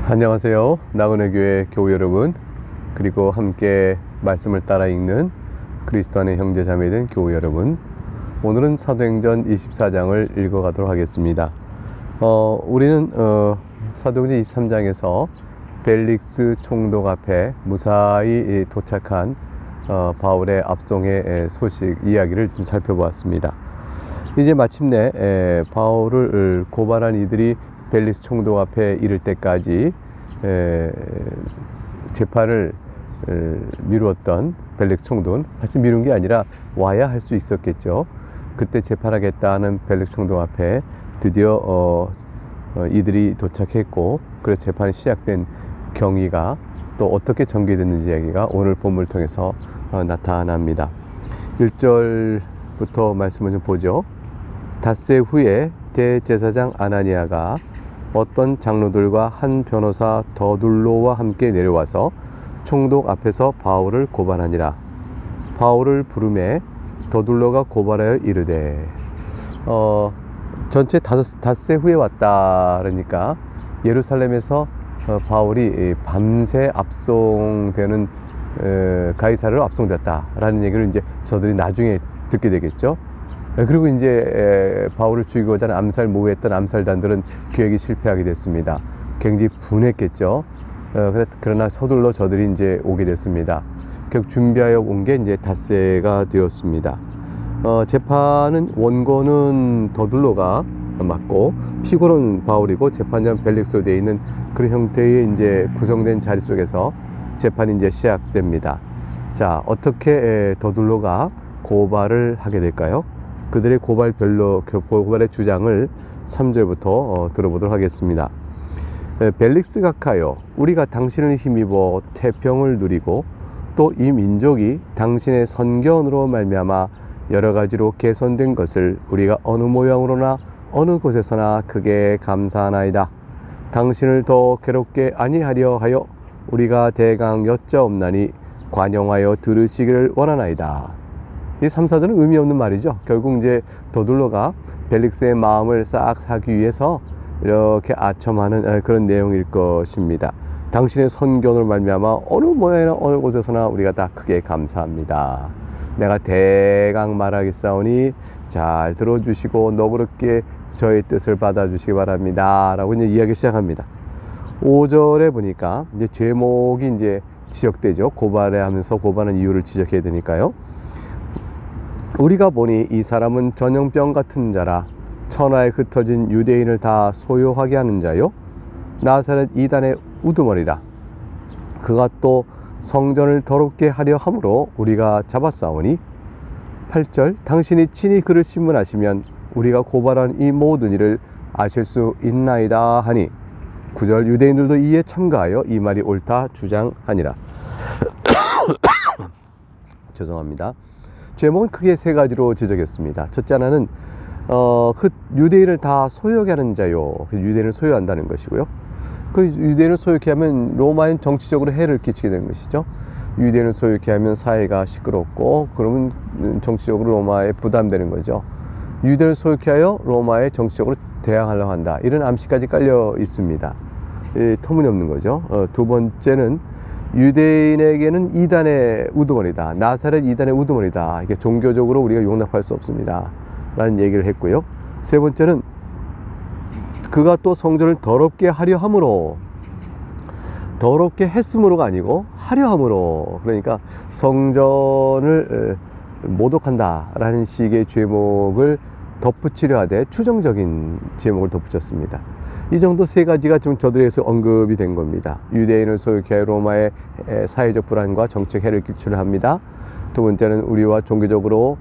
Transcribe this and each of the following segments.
안녕하세요. 나그네 교회 교우 여러분, 그리고 함께 말씀을 따라 읽는 그리스도 안의 형제 자매된 교우 여러분, 오늘은 사도행전 24장을 읽어가도록 하겠습니다. 우리는 사도행전 23장에서 벨릭스 총독 앞에 무사히 도착한 바울의 압송의 소식 이야기를 좀 살펴보았습니다. 이제 마침내 바울을 고발한 이들이 벨릭스 총독 앞에 이를 때까지 재판을 미루었던 벨릭스 총독은 사실 미룬 게 아니라 와야 할 수 있었겠죠. 그때 재판하겠다는 벨릭스 총독 앞에 드디어 이들이 도착했고, 그래서 재판이 시작된 경위가 또 어떻게 전개됐는지 이야기가 오늘 본문을 통해서 나타납니다. 1절부터 말씀을 좀 보죠. 닷새 후에 대제사장 아나니아가 어떤 장로들과 한 변호사 더둘로와 함께 내려와서 총독 앞에서 바울을 고발하니라. 바울을 부르매 더둘로가 고발하여 이르되, 전체 닷새 후에 왔다 그러니까 예루살렘에서 바울이 밤새 압송되는 가이사르로 압송됐다라는 얘기를 이제 저들이 나중에 듣게 되겠죠. 그리고 이제 바울을 죽이고자 하는 암살 모의했던 암살단들은 계획이 실패하게 됐습니다. 굉장히 분했겠죠. 그러나 서둘러 저들이 이제 오게 됐습니다. 결국 준비하여 온 게 이제 닷새가 되었습니다. 재판은 원고는 더둘로가 맡고 피고는 바울이고 재판장 벨릭스로 되어 있는 그런 형태의 이제 구성된 자리 속에서 재판이 이제 시작됩니다. 자, 어떻게 더둘로가 고발을 하게 될까요? 그들의 고발의 주장을 3절부터 들어보도록 하겠습니다. 벨릭스 각하여, 우리가 당신을 힘입어 태평을 누리고 또 이 민족이 당신의 선견으로 말미암아 여러 가지로 개선된 것을 우리가 어느 모양으로나 어느 곳에서나 크게 감사하나이다. 당신을 더 괴롭게 아니하려 하여 우리가 대강 여짜옵나니 관용하여 들으시기를 원하나이다. 이 3, 4절은 의미 없는 말이죠. 결국 이제 더둘로가 벨릭스의 마음을 싹 사기 위해서 이렇게 아첨하는 그런 내용일 것입니다. 당신의 선견으로 말미암아 어느 모양이나 어느 곳에서나 우리가 다 크게 감사합니다. 내가 대강 말하겠사오니 잘 들어주시고 너그럽게 저의 뜻을 받아주시기 바랍니다. 라고 이제 이야기 시작합니다. 5절에 보니까 이제 제목이 이제 지적되죠. 고발하면서 고발하는 이유를 지적해야 되니까요. 우리가 보니 이 사람은 전염병 같은 자라 천하에 흩어진 유대인을 다 소요하게 하는 자요 나사렛 이단의 우두머리라. 그가 또 성전을 더럽게 하려 함으로 우리가 잡았사오니. 8절, 당신이 친히 그를 신문하시면 우리가 고발한 이 모든 일을 아실 수 있나이다 하니. 9절, 유대인들도 이에 참가하여 이 말이 옳다 주장하니라. 죄송합니다. 제목은 크게 세 가지로 지적했습니다. 첫째 하나는 유대인을 다 소유하게 하는 자요. 유대인을 소유한다는 것이고요. 그 유대인을 소유케 하면 로마인 정치적으로 해를 끼치게 되는 것이죠. 유대인을 소유케 하면 사회가 시끄럽고 그러면 정치적으로 로마에 부담되는 거죠. 유대인을 소유케 하여 로마에 정치적으로 대항하려고 한다. 이런 암시까지 깔려 있습니다. 터무니없는 거죠. 두 번째는 유대인에게는 이단의 우두머리다. 나사렛 이단의 우두머리다. 이게 종교적으로 우리가 용납할 수 없습니다. 라는 얘기를 했고요. 세 번째는 그가 또 성전을 더럽게 하려 함으로, 더럽게 했음으로가 아니고 하려 함으로, 그러니까 성전을 모독한다 라는 식의 제목을 덧붙이려 하되 추정적인 제목을 덧붙였습니다. 이 정도 세 가지가 좀 저들에서 언급이 된 겁니다. 유대인을 소유케 하여 로마의 사회적 불안과 정책 해를 끼치려 합니다. 두 번째는 우리와 종교적으로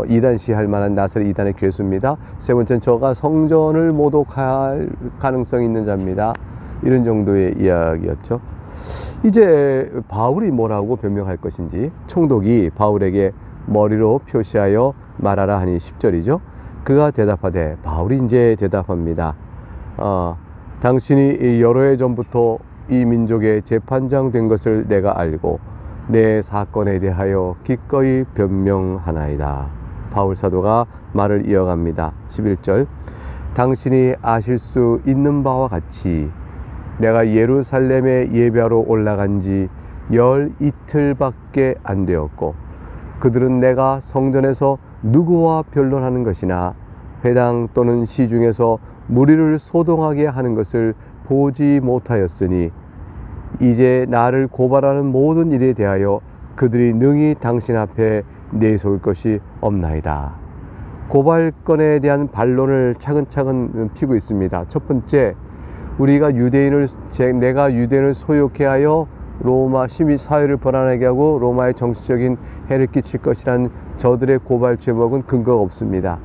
이단시할 만한 나사렛 이단의 괴수입니다. 세 번째는 저가 성전을 모독할 가능성이 있는 자입니다. 이런 정도의 이야기였죠. 이제 바울이 뭐라고 변명할 것인지 총독이 바울에게 머리로 표시하여 말하라 하니 10절이죠. 그가 대답하되, 바울이 이제 대답합니다. 당신이 여러 해 전부터 이 민족의 재판장 된 것을 내가 알고 내 사건에 대하여 기꺼이 변명하나이다. 바울 사도가 말을 이어갑니다. 11절, 당신이 아실 수 있는 바와 같이 내가 예루살렘에 예배하러 올라간 지 열 이틀밖에 안 되었고 그들은 내가 성전에서 누구와 변론하는 것이나 회당 또는 시중에서 무리를 소동하게 하는 것을 보지 못하였으니 이제 나를 고발하는 모든 일에 대하여 그들이 능히 당신 앞에 내세울 것이 없나이다. 고발건에 대한 반론을 차근차근 피고 있습니다. 첫 번째, 내가 유대인을 소욕해 하여 로마 시민 사회를 불안하게 하고 로마의 정치적인 해를 끼칠 것이라는 저들의 고발 제목은 근거가 없습니다.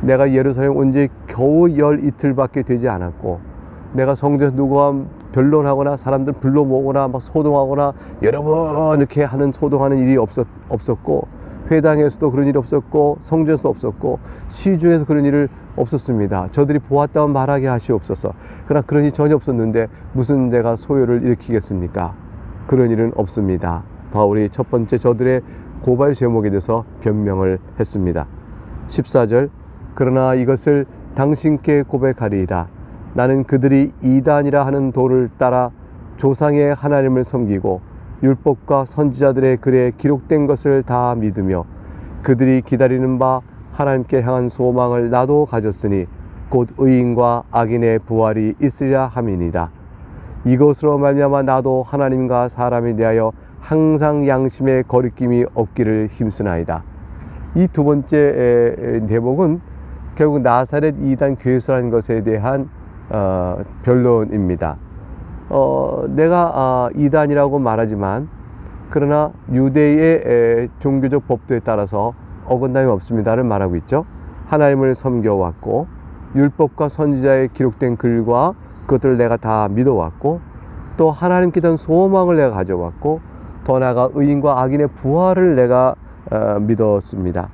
내가 예루살렘 온 지 겨우 열 이틀밖에 되지 않았고 내가 성전에서 누구와 변론하거나 사람들 불러 모으거나 막 소동하거나 여러 번 이렇게 소동하는 일이 없었고 회당에서도 그런 일이 없었고 성전에서 없었고 시중에서 그런 일을 없었습니다. 저들이 보았다면 말하게 하시옵소서. 그러나 그런 일이 전혀 없었는데 무슨 내가 소요를 일으키겠습니까? 그런 일은 없습니다. 바울이 첫 번째 저들의 고발 제목에 대해서 변명을 했습니다. 14절, 그러나 이것을 당신께 고백하리이다. 나는 그들이 이단이라 하는 도를 따라 조상의 하나님을 섬기고 율법과 선지자들의 글에 기록된 것을 다 믿으며 그들이 기다리는 바 하나님께 향한 소망을 나도 가졌으니 곧 의인과 악인의 부활이 있으리라 함이니이다. 이것으로 말미암아 나도 하나님과 사람에 대하여 항상 양심의 거리낌이 없기를 힘쓰나이다. 이 두 번째 대목은 결국 나사렛 이단 괴수라는 것에 대한 변론입니다. 내가 이단이라고 말하지만 그러나 유대의 종교적 법도에 따라서 어긋남이 없습니다를 말하고 있죠. 하나님을 섬겨왔고 율법과 선지자에 기록된 글과 그것들을 내가 다 믿어왔고 또 하나님께 대한 소망을 내가 가져왔고 더 나아가 의인과 악인의 부활을 내가 믿었습니다.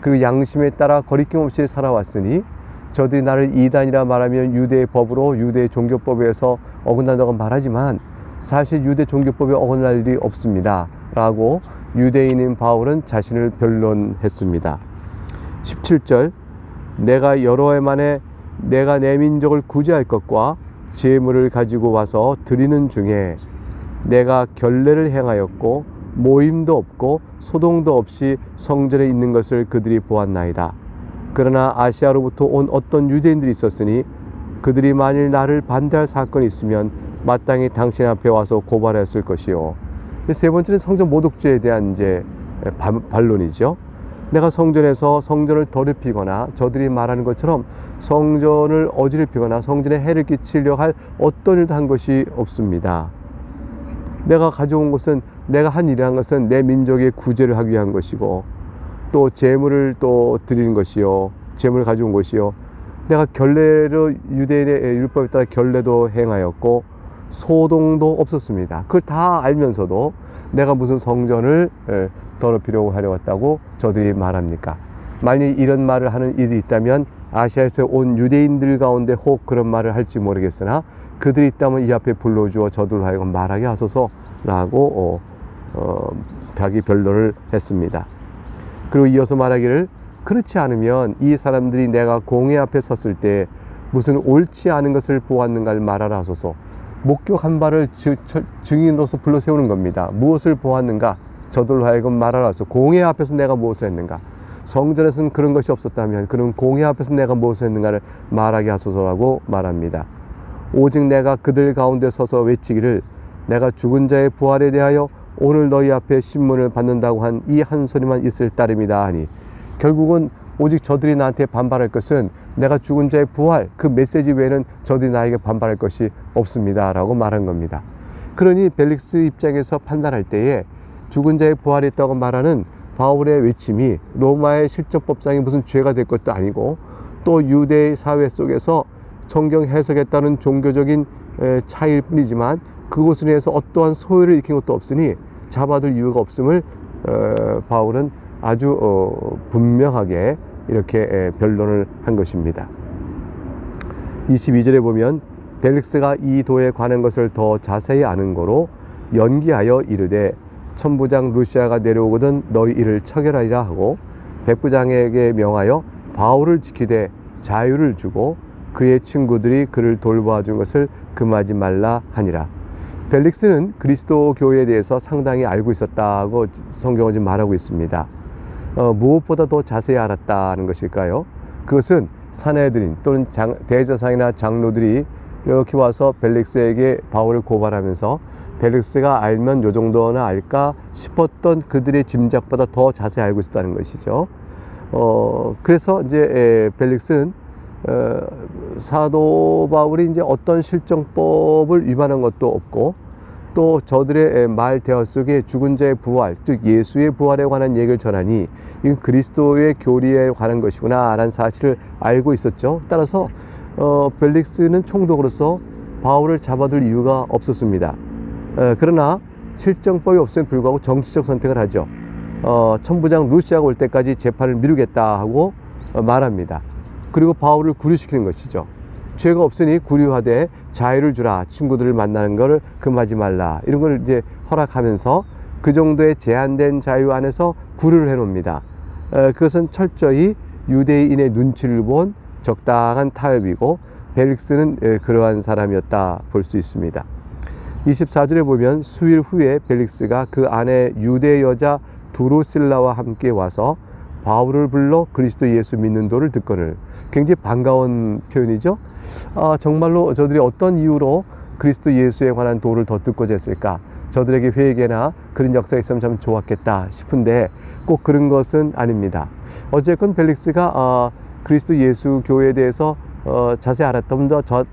그리고 양심에 따라 거리낌 없이 살아왔으니 저들이 나를 이단이라 말하면 유대의 법으로 유대의 종교법에서 어긋난다고 말하지만 사실 유대 종교법에 어긋날 일이 없습니다 라고 유대인인 바울은 자신을 변론했습니다. 17절, 내가 여러 해 만에 내가 내 민족을 구제할 것과 제물을 가지고 와서 드리는 중에 내가 결례를 행하였고 모임도 없고 소동도 없이 성전에 있는 것을 그들이 보았나이다. 그러나 아시아로부터 온 어떤 유대인들이 있었으니 그들이 만일 나를 반대할 사건이 있으면 마땅히 당신 앞에 와서 고발했을 것이요. 세 번째는 성전 모독죄에 대한 반론이죠. 내가 성전에서 성전을 더럽히거나 저들이 말하는 것처럼 성전을 어지럽히거나 성전에 해를 끼치려 할 어떤 일도 한 것이 없습니다. 내가 가져온 것은 내가 한 일이란 것은 내 민족의 구제를 하기 위한 것이고 또 제물을 또 드리는 것이요, 제물을 가져온 것이요, 내가 결례로 유대인의 율법에 따라 결례도 행하였고 소동도 없었습니다. 그걸 다 알면서도 내가 무슨 성전을 더럽히려고 하려고 저들이 말합니까? 만약 이런 말을 하는 일이 있다면 아시아에서 온 유대인들 가운데 혹 그런 말을 할지 모르겠으나 그들이 있다면 이 앞에 불러주어 저들로 하여금 말하게 하소서라고 자기 변론을 했습니다. 그리고 이어서 말하기를 그렇지 않으면 이 사람들이 내가 공회 앞에 섰을 때 무슨 옳지 않은 것을 보았는가를 말하라 하소서. 목격한 바를 증인으로서 불러 세우는 겁니다. 무엇을 보았는가? 저들로 하여금 말하라 하소서. 공회 앞에서 내가 무엇을 했는가? 성전에서는 그런 것이 없었다면 그런 공회 앞에서 내가 무엇을 했는가를 말하게 하소서라고 말합니다. 오직 내가 그들 가운데 서서 외치기를 내가 죽은 자의 부활에 대하여 오늘 너희 앞에 신문을 받는다고 한 이 한 소리만 있을 따름이다 하니, 결국은 오직 저들이 나한테 반발할 것은 내가 죽은 자의 부활, 그 메시지 외에는 저들이 나에게 반발할 것이 없습니다 라고 말한 겁니다. 그러니 벨릭스 입장에서 판단할 때에 죽은 자의 부활이 있다고 말하는 바울의 외침이 로마의 실정법상에 무슨 죄가 될 것도 아니고 또 유대 사회 속에서 성경 해석에 따른 종교적인 차이일 뿐이지만 그것으로 인해서 어떠한 소요를 일으킨 것도 없으니 잡아둘 이유가 없음을 바울은 아주 분명하게 이렇게 변론을 한 것입니다. 22절에 보면 벨릭스가 이 도에 관한 것을 더 자세히 아는 거로 연기하여 이르되 천부장 루시아가 내려오거든 너희 이를 처결하리라 하고 백부장에게 명하여 바울을 지키되 자유를 주고 그의 친구들이 그를 돌봐준 것을 금하지 말라 하니라. 벨릭스는 그리스도 교회에 대해서 상당히 알고 있었다고 성경은 지금 말하고 있습니다. 무엇보다 더 자세히 알았다는 것일까요? 그것은 사내들인 또는 대제사장이나 장로들이 이렇게 와서 벨릭스에게 바울을 고발하면서 벨릭스가 알면 요 정도나 알까 싶었던 그들의 짐작보다 더 자세히 알고 있었다는 것이죠. 그래서 이제 벨릭스는 사도 바울이 이제 어떤 실정법을 위반한 것도 없고, 또 저들의 말 대화 속에 죽은 자의 부활, 즉 예수의 부활에 관한 얘기를 전하니 이건 그리스도의 교리에 관한 것이구나 라는 사실을 알고 있었죠. 따라서 벨릭스는 총독으로서 바울을 잡아둘 이유가 없었습니다. 그러나 실정법이 없음에 불구하고 정치적 선택을 하죠. 천부장 루시아가 올 때까지 재판을 미루겠다 하고 말합니다. 그리고 바울을 구류시키는 것이죠. 죄가 없으니 구류하되 자유를 주라, 친구들을 만나는 것을 금하지 말라, 이런 걸 이제 허락하면서 그 정도의 제한된 자유 안에서 구류를 해놓습니다. 그것은 철저히 유대인의 눈치를 본 적당한 타협이고, 벨릭스는 그러한 사람이었다 볼 수 있습니다. 24절에 보면 수일 후에 벨릭스가 그 아내 유대 여자 두루실라와 함께 와서 바울을 불러 그리스도 예수 믿는 도를 듣거늘. 굉장히 반가운 표현이죠. 정말로 저들이 어떤 이유로 그리스도 예수에 관한 도를 더 듣고자 했을까? 저들에게 회개나 그런 역사가 있으면 참 좋았겠다 싶은데 꼭 그런 것은 아닙니다. 어쨌건 벨릭스가 그리스도 예수 교회에 대해서 자세히 알았다,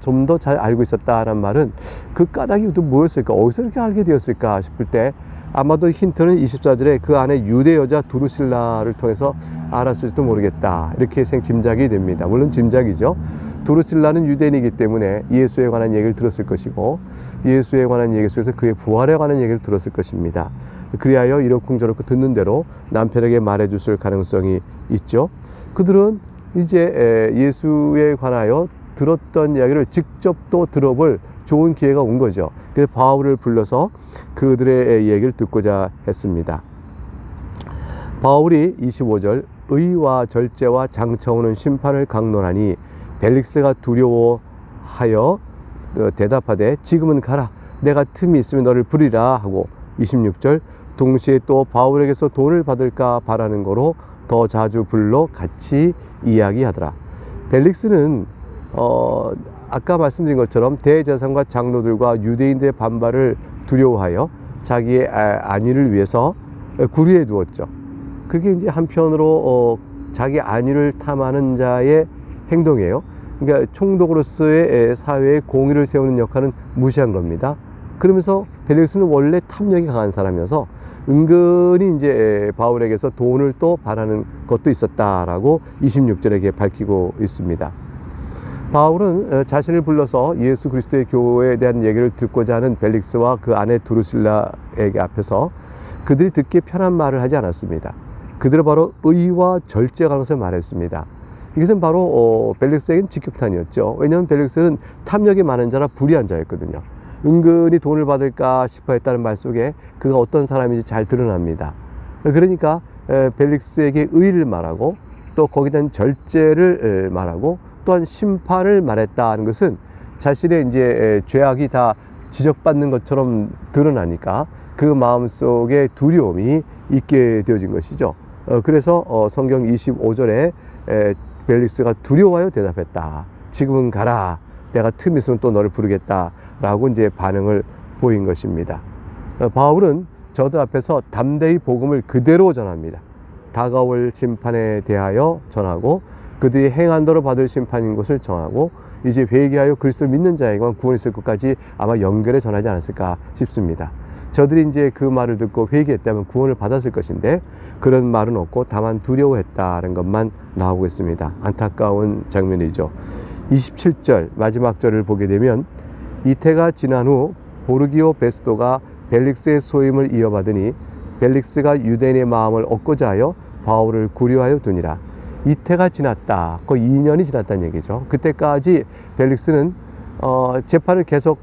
좀 더 잘 알고 있었다는 말은 그 까닭이 또 뭐였을까? 어디서 이렇게 알게 되었을까 싶을 때 아마도 힌트는 24절에 그 안에 유대 여자 두루실라를 통해서 알았을지도 모르겠다, 이렇게 짐작이 됩니다. 물론 짐작이죠. 두루실라는 유대인이기 때문에 예수에 관한 얘기를 들었을 것이고, 예수에 관한 얘기 속에서 그의 부활에 관한 얘기를 들었을 것입니다. 그리하여 이러쿵저러쿵 듣는 대로 남편에게 말해줬을 가능성이 있죠. 그들은 이제 예수에 관하여 들었던 이야기를 직접 또 들어볼 좋은 기회가 온 거죠. 그래서 바울을 불러서 그들의 얘기를 듣고자 했습니다. 바울이 25절 의와 절제와 장차 오는 심판을 강론하니 벨릭스가 두려워하여 대답하되 지금은 가라, 내가 틈이 있으면 너를 부리라 하고, 26절 동시에 또 바울에게서 돈을 받을까 바라는 거로 더 자주 불러 같이 이야기하더라. 벨릭스는 아까 말씀드린 것처럼 대제사장과 장로들과 유대인들의 반발을 두려워하여 자기의 안위를 위해서 구류해 두었죠. 그게 이제 한편으로 자기 안위를 탐하는 자의 행동이에요. 그러니까 총독으로서의 사회의 공의를 세우는 역할은 무시한 겁니다. 그러면서 벨릭스는 원래 탐욕이 강한 사람이어서 은근히 이제 바울에게서 돈을 또 바라는 것도 있었다라고 26절에 밝히고 있습니다. 바울은 자신을 불러서 예수 그리스도의 교회에 대한 얘기를 듣고자 하는 벨릭스와 그 아내 두루실라에게 앞에서 그들이 듣기 편한 말을 하지 않았습니다. 그들은 바로 의와 절제가 것을 말했습니다. 이것은 바로 벨릭스에게는 직격탄이었죠. 왜냐하면 벨릭스는 탐욕이 많은 자라 불의한 자였거든요. 은근히 돈을 받을까 싶어 했다는 말 속에 그가 어떤 사람인지 잘 드러납니다. 그러니까 벨릭스에게 의를 말하고, 또 거기에 대한 절제를 말하고, 또한 심판을 말했다는 것은 자신의 이제 죄악이 다 지적받는 것처럼 드러나니까 그 마음속에 두려움이 있게 되어진 것이죠. 그래서 성경 25절에 벨릭스가 두려워하여 대답했다. 지금은 가라. 내가 틈 있으면 또 너를 부르겠다. 라고 이제 반응을 보인 것입니다. 바울은 저들 앞에서 담대히 복음을 그대로 전합니다. 다가올 심판에 대하여 전하고, 그들이 행한 대로 받을 심판인 것을 정하고, 이제 회개하여 그리스도를 믿는 자에게만 구원이 있을 것까지 아마 연결해 전하지 않았을까 싶습니다. 저들이 이제 그 말을 듣고 회개했다면 구원을 받았을 것인데 그런 말은 없고 다만 두려워했다는 것만 나오고 있습니다. 안타까운 장면이죠. 27절 마지막 절을 보게 되면 이태가 지난 후 보르기오 베스도가 벨릭스의 소임을 이어받으니 벨릭스가 유대인의 마음을 얻고자 하여 바울을 구류하여 두니라. 이태가 지났다. 거의 2년이 지났다는 얘기죠. 그때까지 벨릭스는 재판을 계속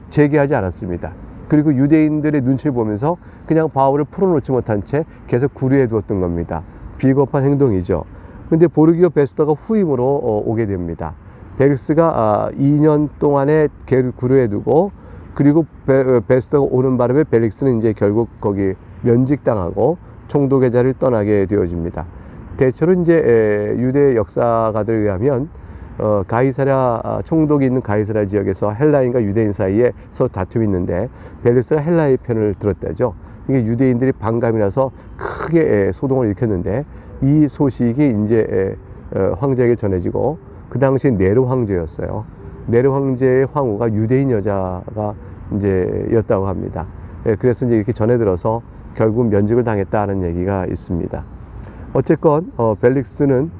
재개하지 않았습니다. 그리고 유대인들의 눈치를 보면서 그냥 바울을 풀어놓지 못한 채 계속 구류해 두었던 겁니다. 비겁한 행동이죠. 근데 보르기오 베스도가 후임으로 오게 됩니다. 벨릭스가 2년 동안의 걔를 구류해 두고, 그리고 베스터가 오는 바람에 벨릭스는 이제 결국 거기 면직당하고 총독 계좌를 떠나게 되어집니다. 대체로 이제 유대 역사가들에 의하면 가이사랴 총독이 있는 가이사랴 지역에서 헬라인과 유대인 사이에 서로 다툼이 있는데 벨릭스가 헬라의 편을 들었다죠. 이게 유대인들이 반감이라서 크게 소동을 일으켰는데, 이 소식이 이제 황제에게 전해지고, 그 당시 네로 황제였어요. 네로 황제의 황후가 유대인 여자가 이제 였다고 합니다. 그래서 이제 이렇게 전해 들어서 결국 면직을 당했다는 얘기가 있습니다. 어쨌건 벨릭스는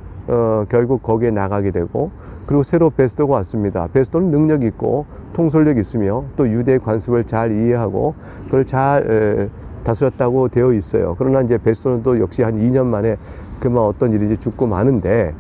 결국 거기에 나가게 되고, 그리고 새로 베스터가 왔습니다. 베스터는 능력이 있고 통솔력이 있으며 또 유대의 관습을 잘 이해하고 그걸 잘 다스렸다고 되어 있어요. 그러나 이제 베스터는 또 역시 한 2년 만에 그만 어떤 일인지 죽고 마는데,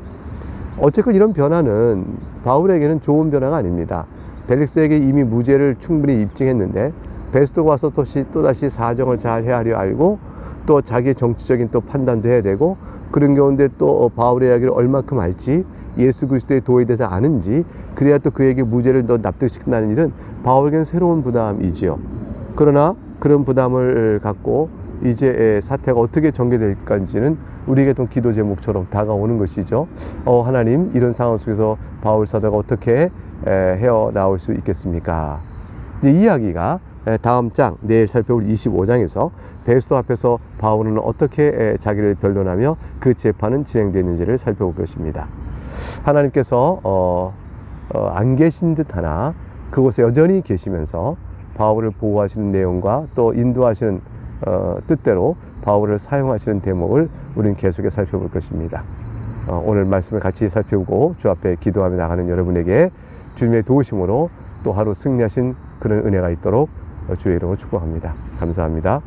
어쨌건 이런 변화는 바울에게는 좋은 변화가 아닙니다. 벨릭스에게 이미 무죄를 충분히 입증했는데 베스터가 와서 또다시 사정을 잘 헤아려 알고, 또 자기의 정치적인 또 판단도 해야 되고, 그런 가운데 또 바울의 이야기를 얼마큼 알지, 예수 그리스도의 도에 대해서 아는지, 그래야 또 그에게 무죄를 더 납득시킨다는 일은 바울에게는 새로운 부담이지요. 그러나 그런 부담을 갖고 이제 사태가 어떻게 전개될까지는 우리에게 또 기도 제목처럼 다가오는 것이죠. 하나님, 이런 상황 속에서 바울 사도가 어떻게 헤어나올 수 있겠습니까? 이 이야기가 다음 장, 내일 살펴볼 25장에서 베스터 앞에서 바울은 어떻게 자기를 변론하며 그 재판은 진행되는지를 살펴볼 것입니다. 하나님께서 안 계신 듯 하나 그곳에 여전히 계시면서 바울을 보호하시는 내용과 또 인도하시는 뜻대로 바울을 사용하시는 대목을 우리는 계속해 살펴볼 것입니다. 오늘 말씀을 같이 살펴보고 주 앞에 기도하며 나가는 여러분에게 주님의 도우심으로 또 하루 승리하신 그런 은혜가 있도록 주의 이름으로 축복합니다. 감사합니다.